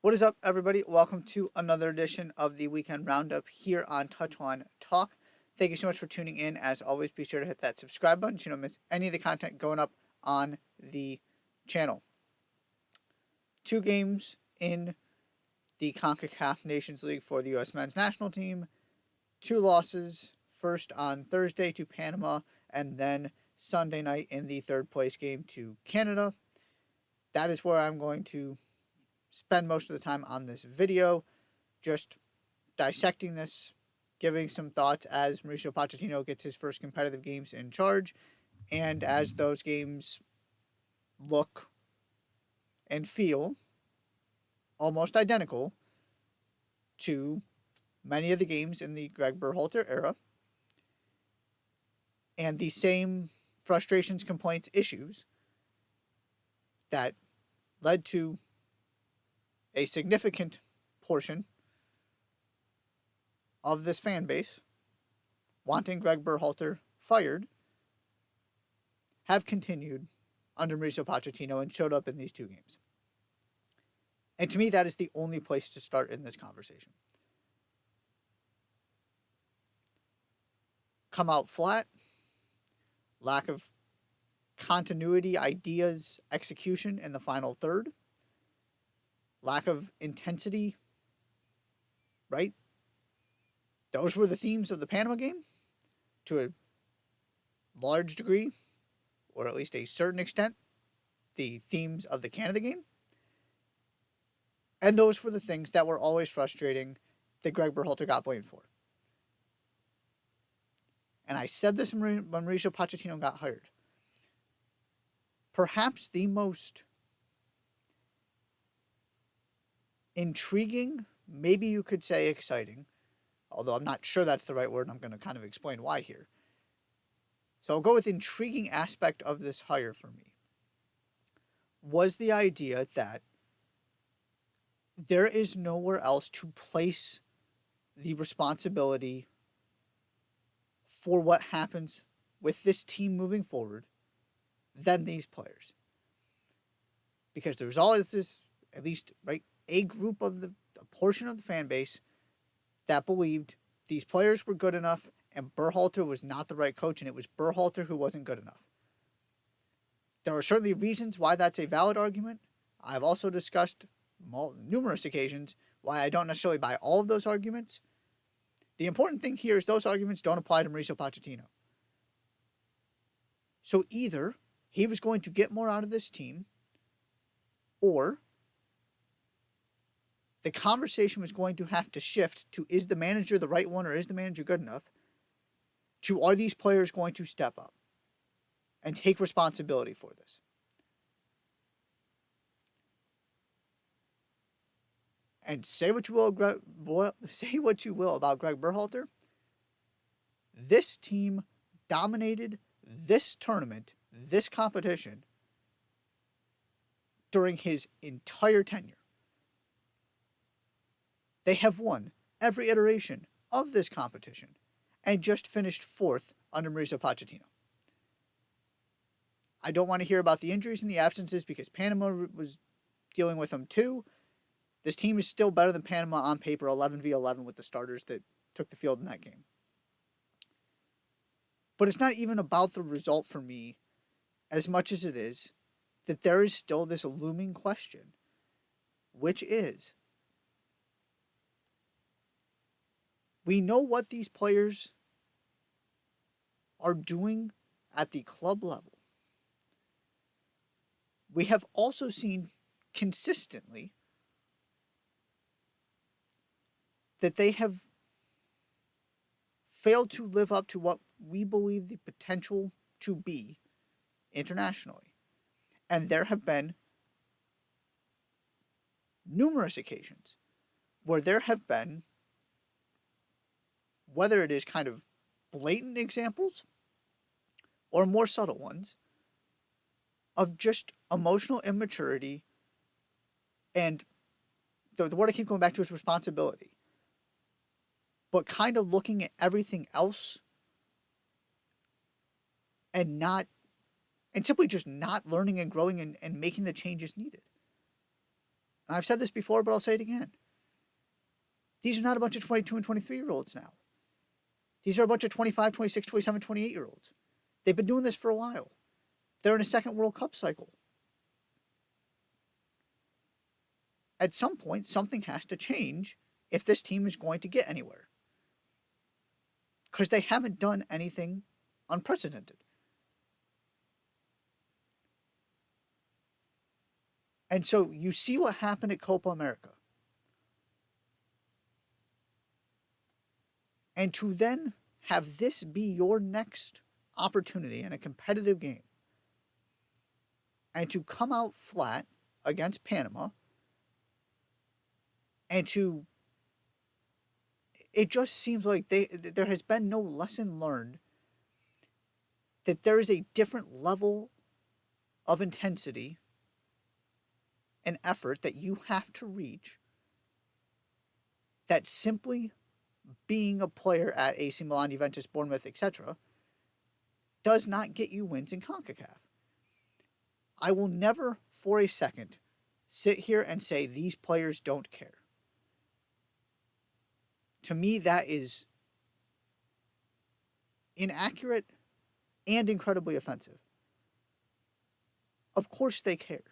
What is up, everybody? Welcome to another edition of the Weekend Roundup here on Touchline Talk. Thank you so much for tuning in. As always, be sure to hit that subscribe button so you don't miss any of the content going up on the channel. Two games in the CONCACAF Nations League for the U.S. men's national team. Two losses, first on Thursday to Panama, and then Sunday night in the third place game to Canada. That is where I'm going to spend most of the time on this video, just dissecting this, giving some thoughts as Mauricio Pochettino gets his first competitive games in charge, and as those games look and feel almost identical to many of the games in the Greg Berhalter era, and the same frustrations, complaints, issues that led to a significant portion of this fan base wanting Greg Berhalter fired have continued under Mauricio Pochettino and showed up in these two games. And to me, that is the only place to start in this conversation. Come out flat, lack of continuity, ideas, execution in the final third, lack of intensity, right? Those were the themes of the Panama game to a large degree, or at least a certain extent, the themes of the Canada game. And those were the things that were always frustrating that Greg Berhalter got blamed for. And I said this when Mauricio Pochettino got hired. Perhaps the most intriguing, maybe you could say exciting, although I'm not sure that's the right word, and I'm going to kind of explain why here. So I'll go with intriguing aspect of this hire for me was the idea that there is nowhere else to place the responsibility for what happens with this team moving forward than these players. Because there's always this, at least, right, a portion of the fan base that believed these players were good enough and Berhalter was not the right coach and it was Berhalter who wasn't good enough. There are certainly reasons why that's a valid argument. I've also discussed numerous occasions why I don't necessarily buy all of those arguments. The important thing here is those arguments don't apply to Mauricio Pochettino. So either he was going to get more out of this team, or the conversation was going to have to shift to, is the manager the right one or is the manager good enough, to, are these players going to step up and take responsibility for this? And say what you will about Greg Berhalter. This team dominated this tournament, this competition, during his entire tenure. They have won every iteration of this competition and just finished fourth under Mauricio Pochettino. I don't want to hear about the injuries and the absences because Panama was dealing with them too. This team is still better than Panama on paper, 11v11 with the starters that took the field in that game. But it's not even about the result for me as much as it is that there is still this looming question, which is, we know what these players are doing at the club level. We have also seen consistently that they have failed to live up to what we believe the potential to be internationally. And there have been numerous occasions where there have been, whether it is kind of blatant examples or more subtle ones, of just emotional immaturity, and the word I keep going back to is responsibility, but kind of looking at everything else and simply just not learning and growing and making the changes needed. And I've said this before, but I'll say it again. These are not a bunch of 22 and 23-year-olds now. These are a bunch of 25, 26, 27, 28-year-olds. They've been doing this for a while. They're in a second World Cup cycle. At some point, something has to change if this team is going to get anywhere. Because they haven't done anything unprecedented. And so you see what happened at Copa America. And to then have this be your next opportunity in a competitive game and to come out flat against Panama and to it just seems like there has been no lesson learned that there is a different level of intensity and effort that you have to reach that simply being a player at AC Milan, Juventus, Bournemouth, etc. does not get you wins in CONCACAF. I will never for a second sit here and say these players don't care. To me, that is inaccurate and incredibly offensive. Of course they care.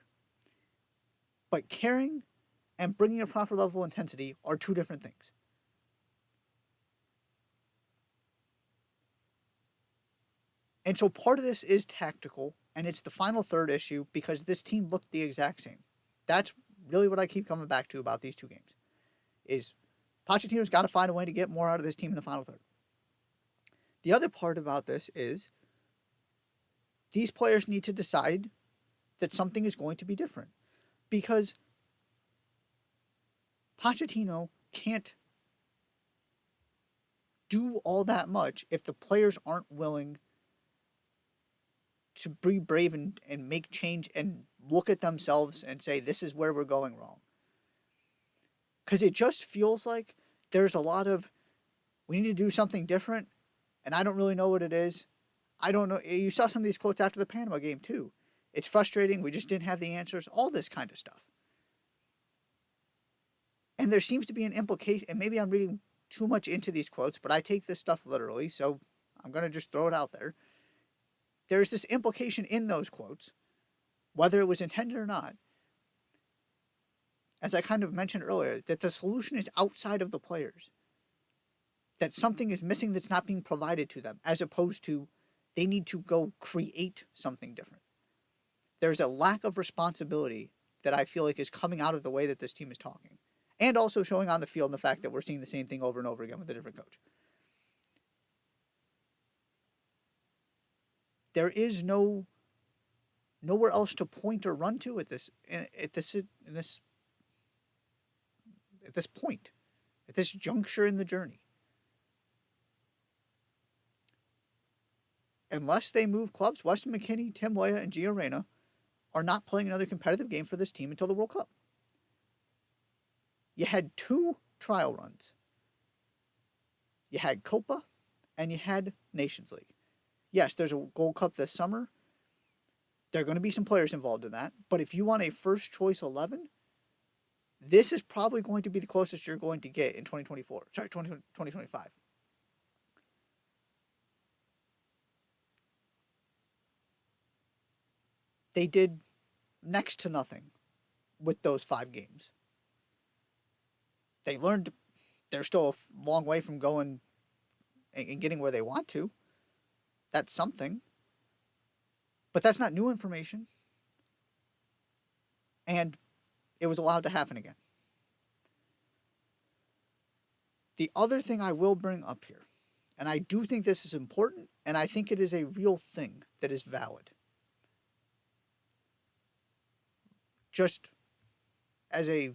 But caring and bringing a proper level of intensity are two different things. And so part of this is tactical, and it's the final third issue because this team looked the exact same. That's really what I keep coming back to about these two games. Is Pochettino's got to find a way to get more out of this team in the final third. The other part about this is these players need to decide that something is going to be different. Because Pochettino can't do all that much if the players aren't willing to be brave and make change and look at themselves and say, this is where we're going wrong. Because it just feels like there's a lot of, we need to do something different, and I don't really know what it is. I don't know. You saw some of these quotes after the Panama game, too. It's frustrating. We just didn't have the answers. All this kind of stuff. And there seems to be an implication, and maybe I'm reading too much into these quotes, but I take this stuff literally, so I'm going to just throw it out there. There's this implication in those quotes, whether it was intended or not, as I kind of mentioned earlier, that the solution is outside of the players. That something is missing that's not being provided to them, as opposed to they need to go create something different. There's a lack of responsibility that I feel like is coming out of the way that this team is talking. And also showing on the field in the fact that we're seeing the same thing over and over again with a different coach. There is nowhere else to point or run to at this point, at this juncture in the journey. Unless they move clubs, Weston McKennie, Tim Weah, and Gio Reyna are not playing another competitive game for this team until the World Cup. You had 2 trial runs. You had Copa and you had Nations League. Yes, there's a Gold Cup this summer. There are going to be some players involved in that. But if you want a first choice 11, this is probably going to be the closest you're going to get in 2025. They did next to nothing with those 5 games. They learned they're still a long way from going and getting where they want to. That's something. But that's not new information. And it was allowed to happen again. The other thing I will bring up here, and I do think this is important, and I think it is a real thing that is valid. Just as a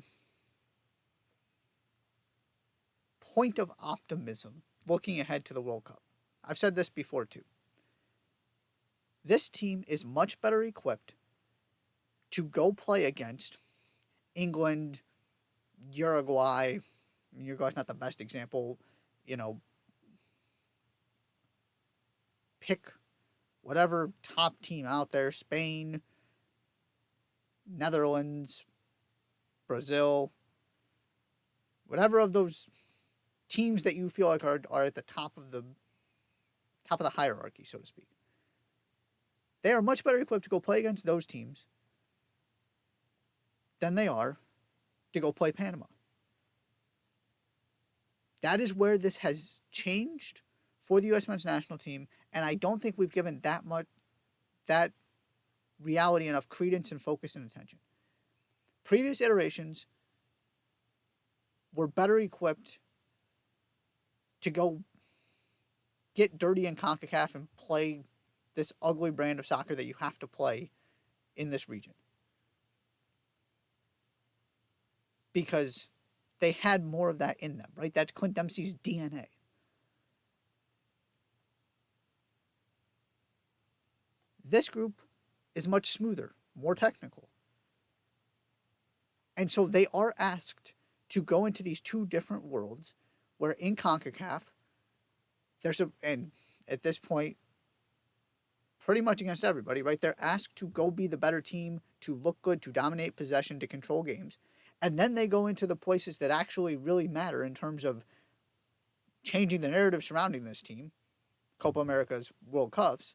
point of optimism looking ahead to the World Cup. I've said this before too. This team is much better equipped to go play against England, Uruguay. Uruguay's not the best example, pick whatever top team out there, Spain, Netherlands, Brazil, whatever of those teams that you feel like are at the top of the hierarchy, so to speak. They are much better equipped to go play against those teams than they are to go play Panama. That is where this has changed for the U.S. men's national team, and I don't think we've given that reality enough credence and focus and attention. Previous iterations were better equipped to go get dirty in CONCACAF and play this ugly brand of soccer that you have to play in this region. Because they had more of that in them, right? That's Clint Dempsey's DNA. This group is much smoother, more technical. And so they are asked to go into these two different worlds where in CONCACAF, and at this point, pretty much against everybody, right? They're asked to go be the better team, to look good, to dominate possession, to control games. And then they go into the places that actually really matter in terms of changing the narrative surrounding this team, Copa America's World Cups,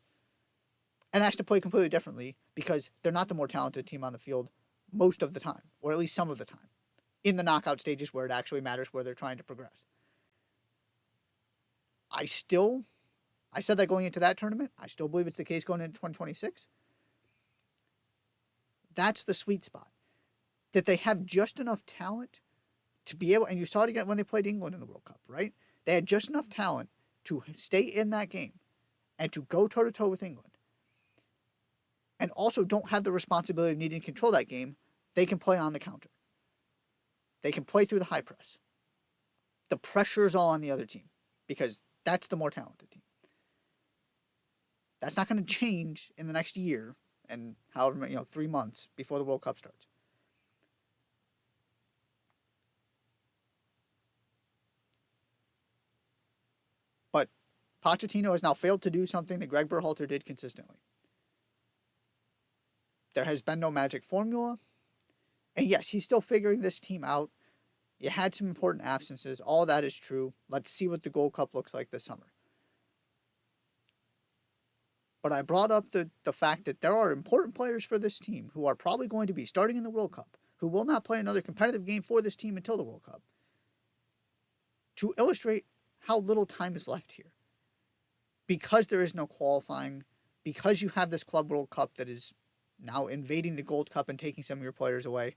and asked to play completely differently because they're not the more talented team on the field most of the time, or at least some of the time, in the knockout stages where it actually matters, where they're trying to progress. I said that going into that tournament. I still believe it's the case going into 2026. That's the sweet spot. That they have just enough talent to be able, and you saw it again when they played England in the World Cup, right? They had just enough talent to stay in that game and to go toe-to-toe with England. And also don't have the responsibility of needing to control that game. They can play on the counter. They can play through the high press. The pressure is all on the other team because that's the more talented team. That's not going to change in the next year and 3 months before the World Cup starts. But Pochettino has now failed to do something that Greg Berhalter did consistently. There has been no magic formula. And yes, he's still figuring this team out. You had some important absences. All that is true. Let's see what the Gold Cup looks like this summer. But I brought up the fact that there are important players for this team who are probably going to be starting in the World Cup, who will not play another competitive game for this team until the World Cup, to illustrate how little time is left here. Because there is no qualifying, because you have this Club World Cup that is now invading the Gold Cup and taking some of your players away,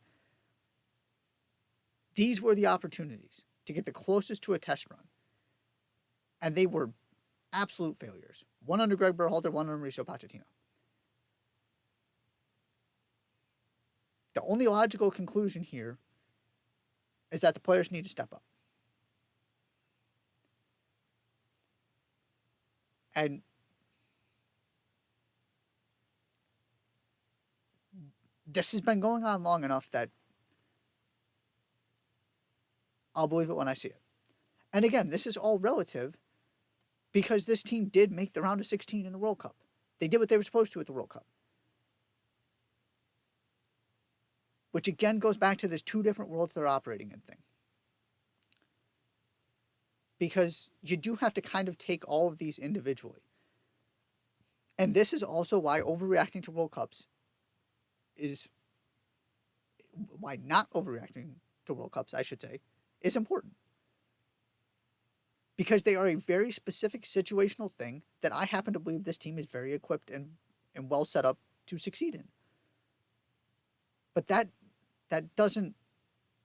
these were the opportunities to get the closest to a test run. And they were absolute failures. One under Greg Berhalter, one under Mauricio Pochettino. The only logical conclusion here is that the players need to step up. And this has been going on long enough that I'll believe it when I see it. And again, this is all relative because this team did make the round of 16 in the World Cup. They did what they were supposed to at the World Cup. Which again goes back to this two different worlds they're operating in thing. Because you do have to kind of take all of these individually. And this is also why overreacting to World Cups is, why not overreacting to World Cups, I should say, is important. Because they are a very specific situational thing that I happen to believe this team is very equipped and well set up to succeed in. But that doesn't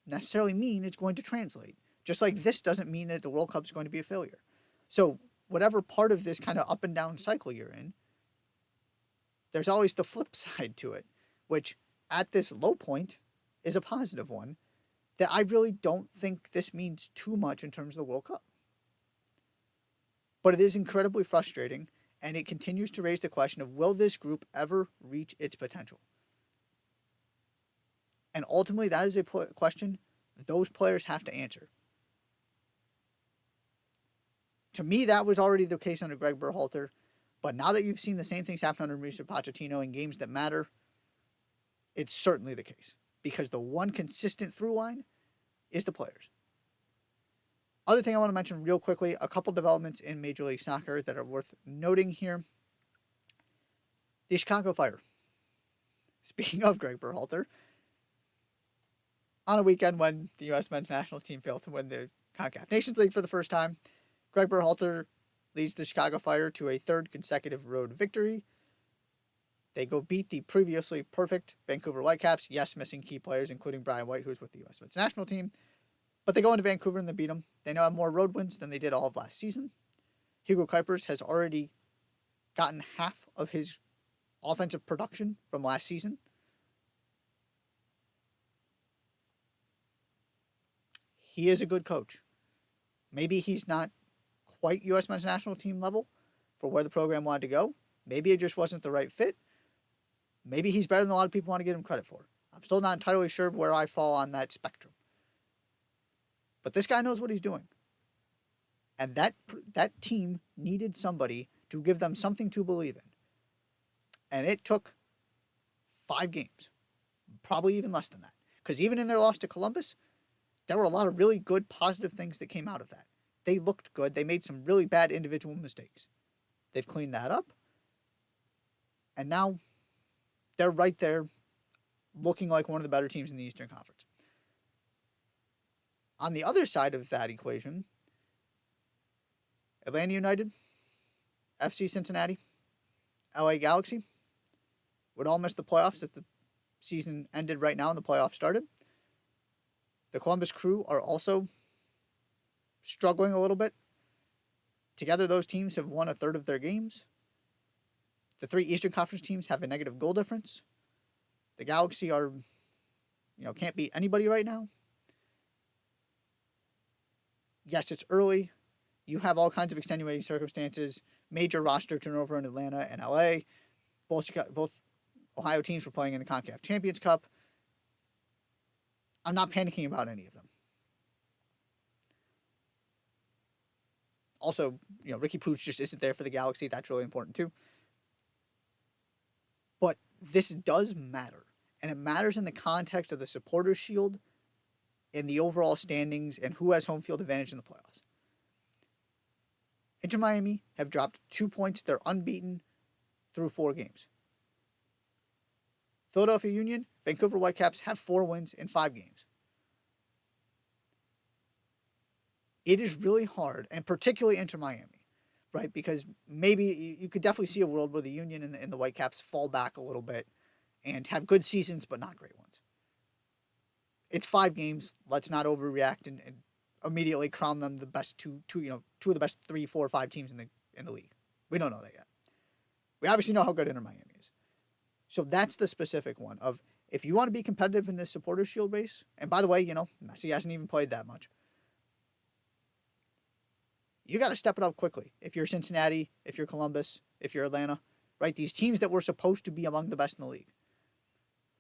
necessarily mean it's going to translate. Just like this doesn't mean that the World Cup is going to be a failure. So whatever part of this kind of up and down cycle you're in, there's always the flip side to it, which at this low point is a positive one that I really don't think this means too much in terms of the World Cup. But it is incredibly frustrating, and it continues to raise the question of will this group ever reach its potential? And ultimately, that is a question those players have to answer. To me, that was already the case under Greg Berhalter, but now that you've seen the same things happen under Mauricio Pochettino in games that matter, it's certainly the case. because the one consistent through line is the players. Other thing I want to mention real quickly, a couple developments in Major League Soccer that are worth noting here. The Chicago Fire. Speaking of Greg Berhalter, on a weekend when the U.S. men's national team failed to win the CONCACAF Nations League for the first time, Greg Berhalter leads the Chicago Fire to a third consecutive road victory. They go beat the previously perfect Vancouver Whitecaps, yes, missing key players, including Brian White, who's with the U.S. men's national team. But they go into Vancouver and they beat them. They now have more road wins than they did all of last season. Hugo Kuipers has already gotten half of his offensive production from last season. He is a good coach. Maybe he's not quite U.S. men's national team level for where the program wanted to go. Maybe it just wasn't the right fit. Maybe he's better than a lot of people want to give him credit for. I'm still not entirely sure where I fall on that spectrum. But this guy knows what he's doing. And that team needed somebody to give them something to believe in. And it took 5 games. Probably even less than that. Because even in their loss to Columbus, there were a lot of really good positive things that came out of that. They looked good. They made some really bad individual mistakes. They've cleaned that up. And now they're right there looking like one of the better teams in the Eastern Conference. On the other side of that equation, Atlanta United, FC Cincinnati, LA Galaxy would all miss the playoffs if the season ended right now and the playoffs started. The Columbus Crew are also struggling a little bit. Together, those teams have won a third of their games. The 3 Eastern Conference teams have a negative goal difference. The Galaxy are, can't beat anybody right now. Yes, it's early. You have all kinds of extenuating circumstances. Major roster turnover in Atlanta and LA. Both Ohio teams were playing in the CONCACAF Champions Cup. I'm not panicking about any of them. Also, Ricky Pooch just isn't there for the Galaxy. That's really important too. But this does matter. And it matters in the context of the Supporters' Shield and the overall standings and who has home field advantage in the playoffs. Inter Miami have dropped 2 points. They're unbeaten through 4 games. Philadelphia Union, Vancouver Whitecaps have 4 wins in 5 games. It is really hard, and particularly Inter Miami, right? Because maybe you could definitely see a world where the Union and the Whitecaps fall back a little bit and have good seasons but not great ones. It's 5 games. Let's not overreact and immediately crown them the best two of the best 3, 4, 5 teams in the league. We don't know that yet. We obviously know how good Inter Miami is. So that's the specific one of if you want to be competitive in this Supporters' Shield race, and by the way, Messi hasn't even played that much. You got to step it up quickly. If you're Cincinnati, if you're Columbus, if you're Atlanta, right? These teams that were supposed to be among the best in the league.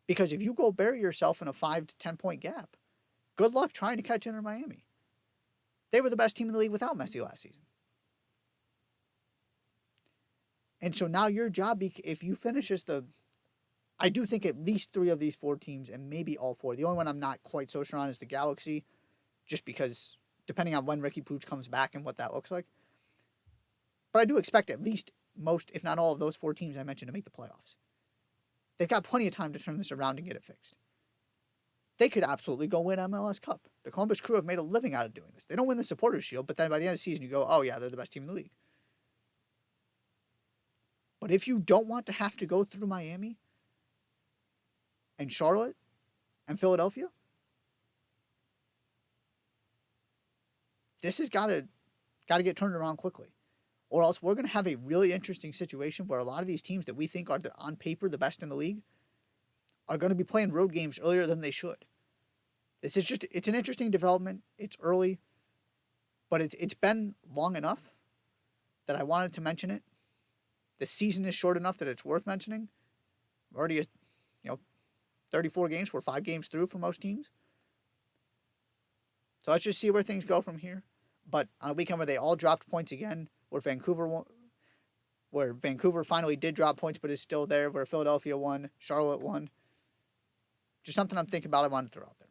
Because if you go bury yourself in a 5 to 10 point gap, good luck trying to catch Inter Miami. They were the best team in the league without Messi last season. And so now your job, if you finish as I do think at least 3 of these 4 teams, and maybe all 4. The only one I'm not quite so sure on is the Galaxy, just because depending on when Ricky Pooch comes back and what that looks like. But I do expect at least most, if not all of those 4 teams I mentioned to make the playoffs. They've got plenty of time to turn this around and get it fixed. They could absolutely go win MLS Cup. The Columbus Crew have made a living out of doing this. They don't win the Supporters' Shield, but then by the end of the season you go, oh yeah, they're the best team in the league. But if you don't want to have to go through Miami and Charlotte and Philadelphia, this has got to get turned around quickly. Or else we're going to have a really interesting situation where a lot of these teams that we think are on paper the best in the league are going to be playing road games earlier than they should. It's an interesting development. It's early, but it's been long enough that I wanted to mention it. The season is short enough that it's worth mentioning. We're already, 34 games. We're 5 games through for most teams. So let's just see where things go from here. But on a weekend where they all dropped points again, where Vancouver finally did drop points but is still there, where Philadelphia won, Charlotte won. just something I'm thinking about. I wanted to throw out there.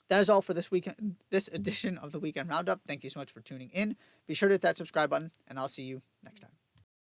That is all for this edition of the Weekend Roundup. Thank you so much for tuning in. Be sure to hit that subscribe button, and I'll see you next time.